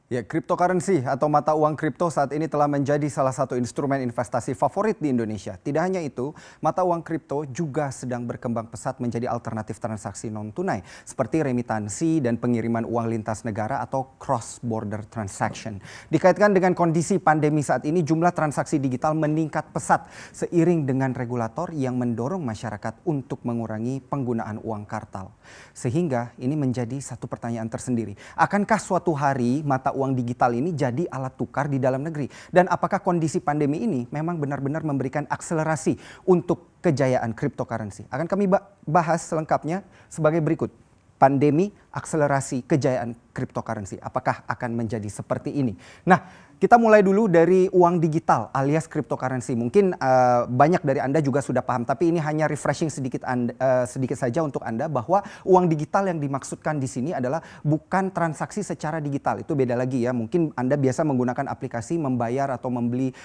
Ya, cryptocurrency atau mata uang kripto saat ini telah menjadi salah satu instrumen investasi favorit di Indonesia. Tidak hanya itu, mata uang kripto juga sedang berkembang pesat menjadi alternatif transaksi non-tunai seperti remitansi dan pengiriman uang lintas negara atau cross-border transaction. Dikaitkan dengan kondisi pandemi saat ini, jumlah transaksi digital meningkat pesat seiring dengan regulator yang mendorong masyarakat untuk mengurangi penggunaan uang kartal. Sehingga ini menjadi satu pertanyaan tersendiri. Akankah suatu hari mata uang digital ini jadi alat tukar di dalam negeri? Dan apakah kondisi pandemi ini memang benar-benar memberikan akselerasi untuk kejayaan cryptocurrency? Akan kami bahas selengkapnya sebagai berikut. Pandemi, akselerasi kejayaan cryptocurrency. Apakah akan menjadi seperti ini? Nah, kita mulai dulu dari uang digital alias cryptocurrency. Mungkin banyak dari Anda juga sudah paham, tapi ini hanya refreshing sedikit saja untuk Anda bahwa uang digital yang dimaksudkan di sini adalah bukan transaksi secara digital. Itu beda lagi ya. Mungkin Anda biasa menggunakan aplikasi membayar atau membeli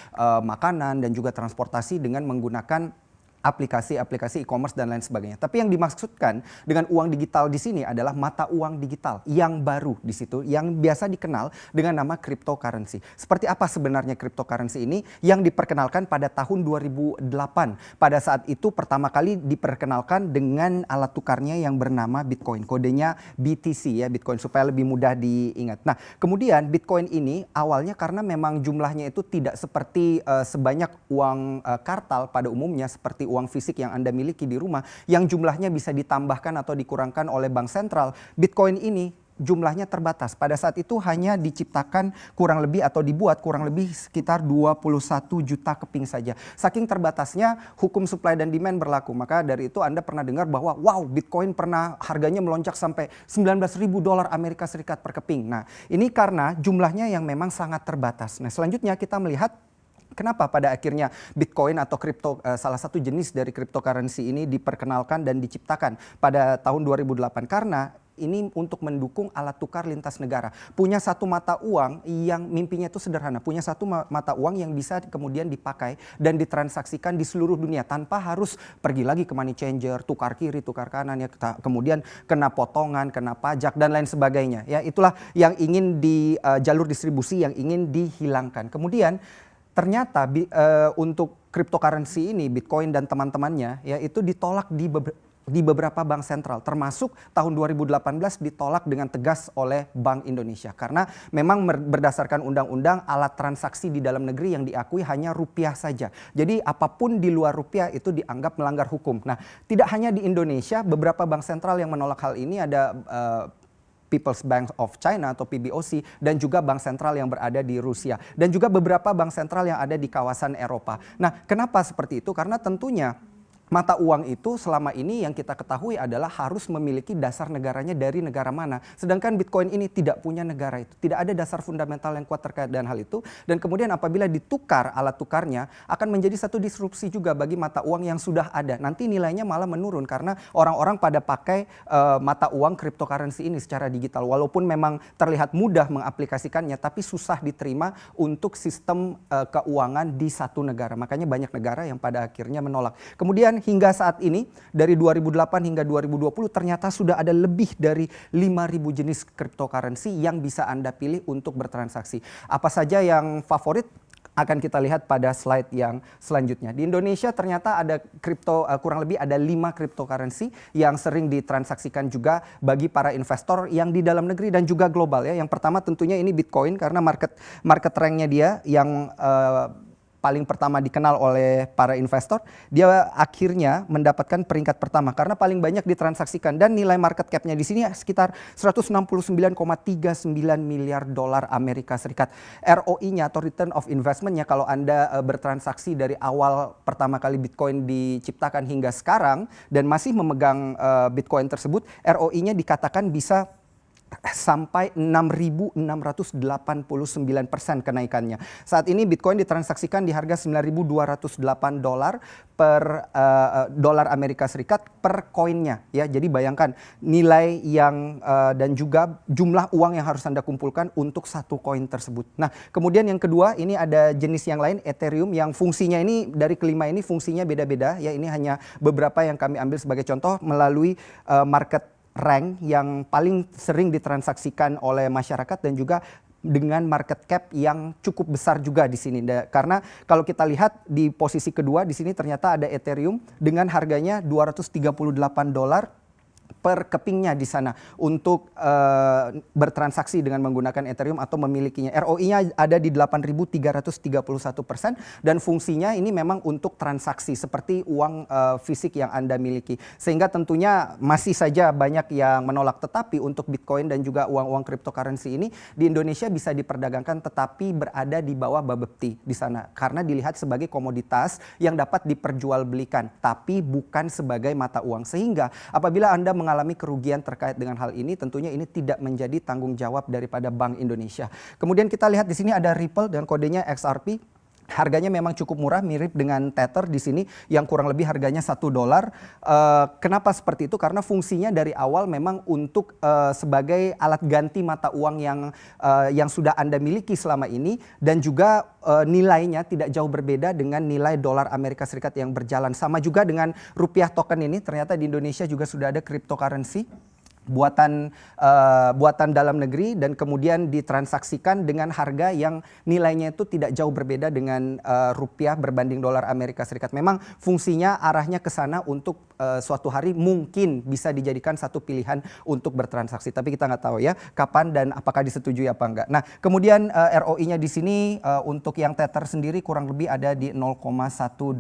makanan dan juga transportasi dengan menggunakan aplikasi e-commerce dan lain sebagainya. Tapi yang dimaksudkan dengan uang digital di sini adalah mata uang digital yang baru di situ, yang biasa dikenal dengan nama cryptocurrency. Seperti apa sebenarnya cryptocurrency ini? Yang diperkenalkan pada tahun 2008. Pada saat itu pertama kali diperkenalkan dengan alat tukarnya yang bernama Bitcoin. Kodenya BTC ya, Bitcoin, supaya lebih mudah diingat. Nah, kemudian Bitcoin ini awalnya karena memang jumlahnya itu tidak seperti sebanyak uang kartal pada umumnya, seperti uang fisik yang Anda miliki di rumah yang jumlahnya bisa ditambahkan atau dikurangkan oleh bank sentral. Bitcoin ini jumlahnya terbatas. Pada saat itu hanya diciptakan kurang lebih atau dibuat kurang lebih sekitar 21 juta keping saja. Saking terbatasnya hukum supply dan demand berlaku. Maka dari itu Anda pernah dengar bahwa wow, Bitcoin pernah harganya melonjak sampai $19.000 Amerika Serikat per keping. Nah, ini karena jumlahnya yang memang sangat terbatas. Nah, selanjutnya kita melihat kenapa pada akhirnya Bitcoin atau kripto, salah satu jenis dari cryptocurrency ini diperkenalkan dan diciptakan pada tahun 2008? Karena ini untuk mendukung alat tukar lintas negara. Punya satu mata uang yang mimpinya itu sederhana. Punya satu mata uang yang bisa kemudian dipakai dan ditransaksikan di seluruh dunia tanpa harus pergi lagi ke money changer, tukar kiri, tukar kanan, ya, kemudian kena potongan, kena pajak dan lain sebagainya. Ya, itulah yang ingin di jalur distribusi yang ingin dihilangkan. Kemudian ternyata untuk cryptocurrency ini, Bitcoin dan teman-temannya, ya, itu ditolak di beberapa bank sentral, termasuk tahun 2018 ditolak dengan tegas oleh Bank Indonesia. Karena memang berdasarkan undang-undang alat transaksi di dalam negeri yang diakui hanya rupiah saja. Jadi apapun di luar rupiah itu dianggap melanggar hukum. Nah, tidak hanya di Indonesia, beberapa bank sentral yang menolak hal ini ada People's Bank of China atau PBOC, dan juga bank sentral yang berada di Rusia, dan juga beberapa bank sentral yang ada di kawasan Eropa. Nah, kenapa seperti itu? Karena tentunya mata uang itu selama ini yang kita ketahui adalah harus memiliki dasar negaranya dari negara mana. Sedangkan Bitcoin ini tidak punya negara itu. Tidak ada dasar fundamental yang kuat terkait dengan hal itu. Dan kemudian apabila ditukar alat tukarnya akan menjadi satu disrupsi juga bagi mata uang yang sudah ada. Nanti nilainya malah menurun karena orang-orang pada pakai mata uang cryptocurrency ini secara digital. Walaupun memang terlihat mudah mengaplikasikannya, tapi susah diterima untuk sistem keuangan di satu negara. Makanya banyak negara yang pada akhirnya menolak. Kemudian hingga saat ini dari 2008 hingga 2020 ternyata sudah ada lebih dari 5.000 jenis cryptocurrency yang bisa Anda pilih untuk bertransaksi. Apa saja yang favorit akan kita lihat pada slide yang selanjutnya. Di Indonesia ternyata ada kurang lebih ada 5 cryptocurrency yang sering ditransaksikan juga bagi para investor yang di dalam negeri dan juga global ya. Yang pertama tentunya ini Bitcoin karena market ranknya dia yang paling pertama dikenal oleh para investor, dia akhirnya mendapatkan peringkat pertama karena paling banyak ditransaksikan dan nilai market cap-nya di sini sekitar 169,39 miliar dolar Amerika Serikat. ROI-nya atau return of investment-nya kalau Anda bertransaksi dari awal pertama kali Bitcoin diciptakan hingga sekarang dan masih memegang Bitcoin tersebut, ROI-nya dikatakan bisa sampai 6.689% kenaikannya. Saat ini Bitcoin ditransaksikan di harga $9.208 per dolar Amerika Serikat per koinnya ya. Jadi bayangkan nilai yang dan juga jumlah uang yang harus Anda kumpulkan untuk satu koin tersebut. Nah, kemudian yang kedua ini ada jenis yang lain, Ethereum, yang fungsinya ini dari kelima ini fungsinya beda-beda ya. Ini hanya beberapa yang kami ambil sebagai contoh melalui market rank yang paling sering ditransaksikan oleh masyarakat dan juga dengan market cap yang cukup besar juga di sini. Karena kalau kita lihat di posisi kedua di sini ternyata ada Ethereum dengan harganya $238 per kepingnya di sana untuk bertransaksi dengan menggunakan Ethereum atau memilikinya. ROI-nya ada di 8.331% dan fungsinya ini memang untuk transaksi seperti uang fisik yang Anda miliki. Sehingga tentunya masih saja banyak yang menolak, tetapi untuk Bitcoin dan juga uang-uang cryptocurrency ini di Indonesia bisa diperdagangkan tetapi berada di bawah Bapepti di sana karena dilihat sebagai komoditas yang dapat diperjualbelikan tapi bukan sebagai mata uang. Sehingga apabila Anda mengalami kerugian terkait dengan hal ini, tentunya ini tidak menjadi tanggung jawab daripada Bank Indonesia. Kemudian kita lihat di sini ada Ripple dan kodenya XRP. Harganya memang cukup murah, mirip dengan Tether di sini yang kurang lebih harganya $1. Kenapa seperti itu? Karena fungsinya dari awal memang untuk sebagai alat ganti mata uang yang sudah Anda miliki selama ini dan juga nilainya tidak jauh berbeda dengan nilai dolar Amerika Serikat yang berjalan. Sama juga dengan rupiah token ini, ternyata di Indonesia juga sudah ada cryptocurrency buatan dalam negeri dan kemudian ditransaksikan dengan harga yang nilainya itu tidak jauh berbeda dengan rupiah berbanding dolar Amerika Serikat. Memang fungsinya arahnya ke sana untuk suatu hari mungkin bisa dijadikan satu pilihan untuk bertransaksi. Tapi kita nggak tahu ya kapan dan apakah disetujui apa enggak. Nah, kemudian ROI-nya di sini untuk yang Tether sendiri kurang lebih ada di 0,18%.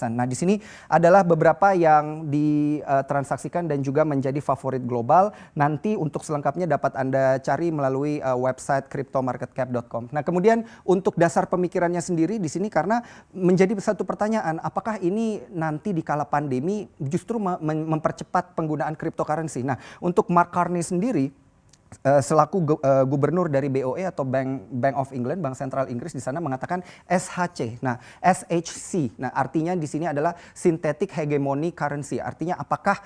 Nah, di sini adalah beberapa yang ditransaksikan dan juga menjadi favorit global. Nanti untuk selengkapnya dapat Anda cari melalui website cryptomarketcap.com. Nah, kemudian untuk dasar pemikirannya sendiri di sini karena menjadi satu pertanyaan, apakah ini nanti di kala pandemi justru mempercepat penggunaan cryptocurrency. Nah, untuk Mark Carney sendiri selaku gubernur dari BOE atau Bank of England, Bank Sentral Inggris di sana mengatakan SHC. Nah, SHC. Nah, artinya di sini adalah synthetic hegemony currency. Artinya apakah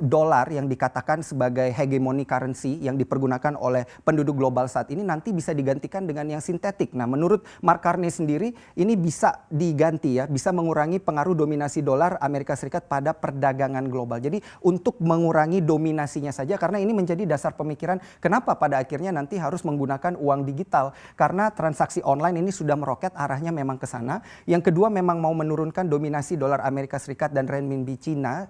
dolar yang dikatakan sebagai hegemony currency yang dipergunakan oleh penduduk global saat ini nanti bisa digantikan dengan yang sintetik. Nah, menurut Mark Carney sendiri ini bisa diganti ya, bisa mengurangi pengaruh dominasi dolar Amerika Serikat pada perdagangan global. Jadi untuk mengurangi dominasinya saja karena ini menjadi dasar pemikiran kenapa pada akhirnya nanti harus menggunakan uang digital karena transaksi online ini sudah meroket arahnya memang ke sana. Yang kedua memang mau menurunkan dominasi dolar Amerika Serikat dan renminbi Cina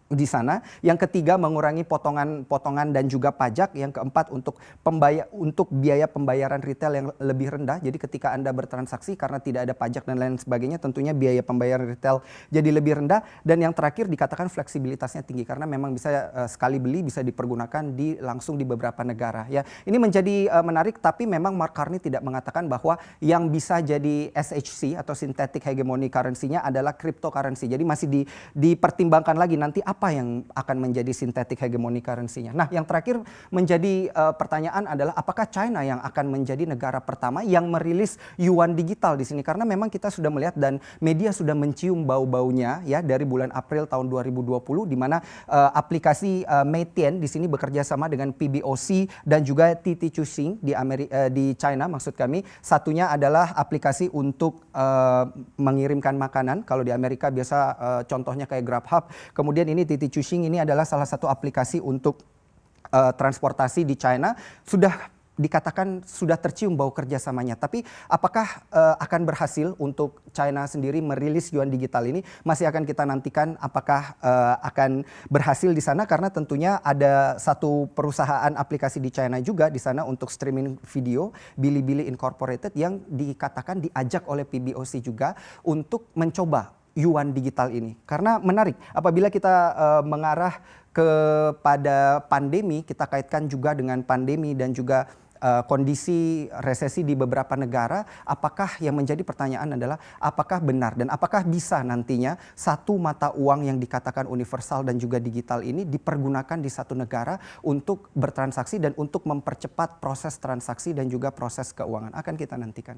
di sana. Yang ketiga mengurangi potongan dan juga pajak. Yang keempat untuk biaya pembayaran retail yang lebih rendah. Jadi ketika Anda bertransaksi karena tidak ada pajak dan lain sebagainya tentunya biaya pembayaran retail jadi lebih rendah. Dan yang terakhir dikatakan fleksibilitasnya tinggi karena memang bisa sekali beli bisa dipergunakan langsung di beberapa negara ya. Ini menjadi menarik tapi memang Mark Carney tidak mengatakan bahwa yang bisa jadi SHC atau synthetic hegemony currency-nya adalah cryptocurrency. Jadi masih dipertimbangkan lagi nanti apa yang akan menjadi synthetic hegemony currency-nya. Nah, yang terakhir menjadi pertanyaan adalah apakah China yang akan menjadi negara pertama yang merilis yuan digital di sini karena memang kita sudah melihat dan media sudah mencium bau-baunya ya dari bulan April tahun 2020 di mana aplikasi Meitian di sini bekerja sama dengan PBOC dan juga TT Chuxing di China maksud kami. Satunya adalah aplikasi untuk mengirimkan makanan. Kalau di Amerika biasa contohnya kayak Grubhub. Kemudian ini TT Chuxing ini adalah salah satu aplikasi untuk transportasi di China. Sudah dikatakan sudah tercium bau kerjasamanya. Tapi apakah akan berhasil untuk China sendiri merilis yuan digital ini? Masih akan kita nantikan apakah akan berhasil di sana karena tentunya ada satu perusahaan aplikasi di China juga di sana untuk streaming video, Bilibili Incorporated yang dikatakan diajak oleh PBOC juga untuk mencoba yuan digital ini. Karena menarik apabila kita mengarah kepada pandemi, kita kaitkan juga dengan pandemi dan juga kondisi resesi di beberapa negara, apakah yang menjadi pertanyaan adalah apakah benar dan apakah bisa nantinya satu mata uang yang dikatakan universal dan juga digital ini dipergunakan di satu negara untuk bertransaksi dan untuk mempercepat proses transaksi dan juga proses keuangan. Akan kita nantikan.